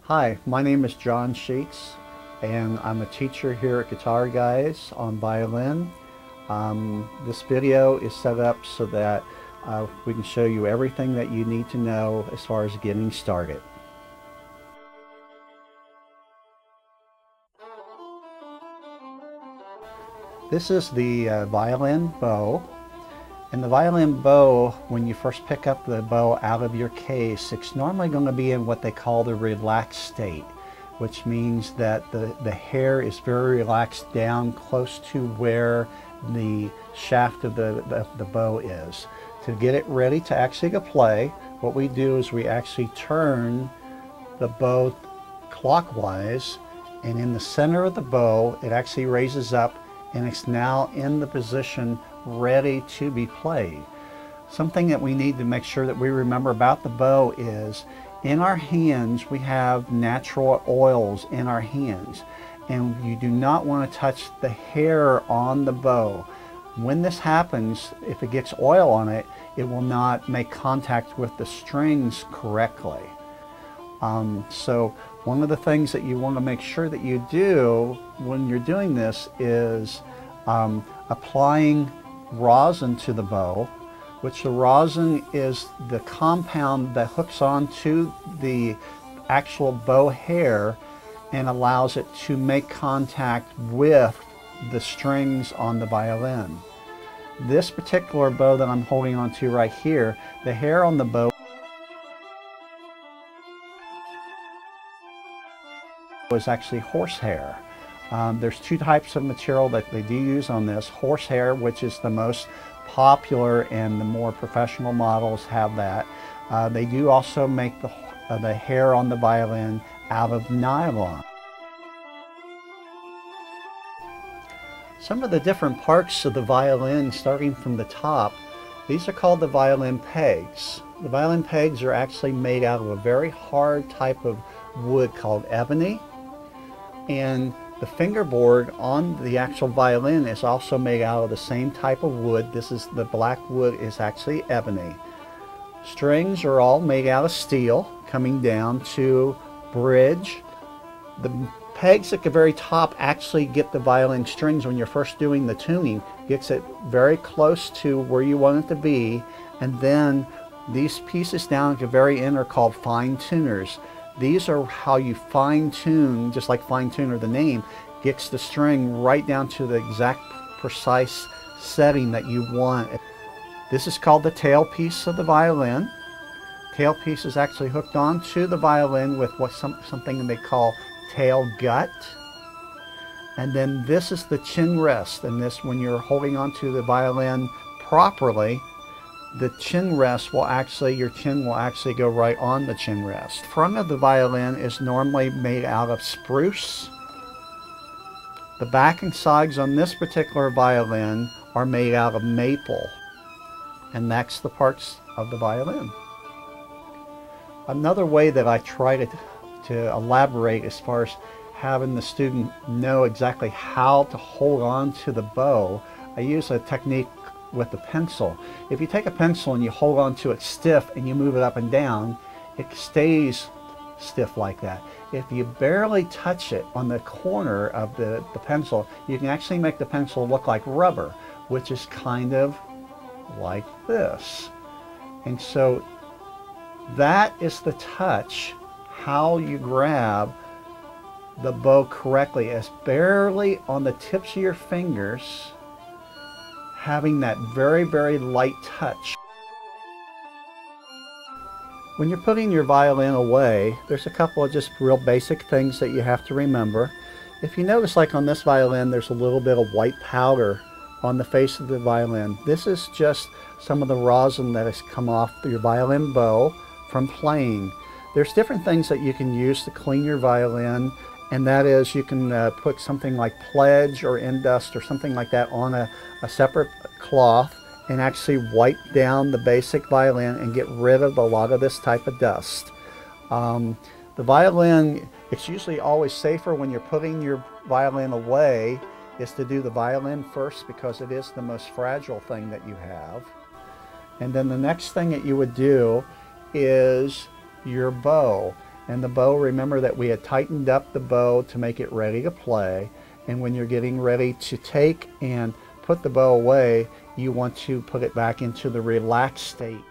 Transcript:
Hi, my name is John Sheets, and I'm a teacher here at Guitar Guys on violin. This video is set up so that we can show you everything that you need to know as far as getting started. This is the violin bow. And the violin bow, when you first pick up the bow out of your case, it's normally going to be in what they call the relaxed state, which means that the hair is very relaxed down close to where the shaft of the bow is. To get it ready to actually go play, what we do is we actually turn the bow clockwise, and in the center of the bow it actually raises up and it's now in the position ready to be played. Something that we need to make sure that we remember about the bow is in our hands we have natural oils in our hands, and you do not want to touch the hair on the bow. When this happens, if it gets oil on it, it will not make contact with the strings correctly. So one of the things that you want to make sure that you do when you're doing this is applying rosin to the bow, which the rosin is the compound that hooks onto the actual bow hair and allows it to make contact with the strings on the violin. This particular bow that I'm holding onto right here, the hair on the bow is actually horsehair. There's two types of material that they do use on this. Horsehair, which is the most popular and the more professional models have that. They do also make the hair on the violin out of nylon. Some of the different parts of the violin, starting from the top, these are called the violin pegs. The violin pegs are actually made out of a very hard type of wood called ebony, and the fingerboard on the actual violin is also made out of the same type of wood. This is the black wood is actually ebony. Strings are all made out of steel coming down to bridge. The pegs at the very top actually get the violin strings when you're first doing the tuning, gets it very close to where you want it to be, and then these pieces down at the very end are called fine tuners. These are how you fine tune, just like fine tuner, the name, gets the string right down to the exact precise setting that you want. This is called the tail piece of the violin. Tail piece is actually hooked onto the violin with something they call tail gut. And then this is the chin rest, and this, when you're holding onto the violin properly, the chin rest will actually, your chin will actually go right on the chin rest. The front of the violin is normally made out of spruce. The back and sides on this particular violin are made out of maple. And that's the parts of the violin. Another way that I try to elaborate as far as having the student know exactly how to hold on to the bow, I use a technique with the pencil. If you take a pencil and you hold on to it stiff and you move it up and down, it stays stiff like that. If you barely touch it on the corner of the pencil, you can actually make the pencil look like rubber, which is kind of like this. And so that is the touch, how you grab the bow correctly, as barely on the tips of your fingers, having that very, very light touch. When you're putting your violin away, there's a couple of just real basic things that you have to remember. If you notice, like on this violin, there's a little bit of white powder on the face of the violin. This is just some of the rosin that has come off your violin bow from playing. There's different things that you can use to clean your violin, and that is you can put something like Pledge or Indust or something like that on a separate cloth and actually wipe down the basic violin and get rid of a lot of this type of dust. The violin, it's usually always safer when you're putting your violin away is to do the violin first, because it is the most fragile thing that you have. And then the next thing that you would do is your bow. And the bow, remember that we had tightened up the bow to make it ready to play. And when you're getting ready to take and put the bow away, you want to put it back into the relaxed state.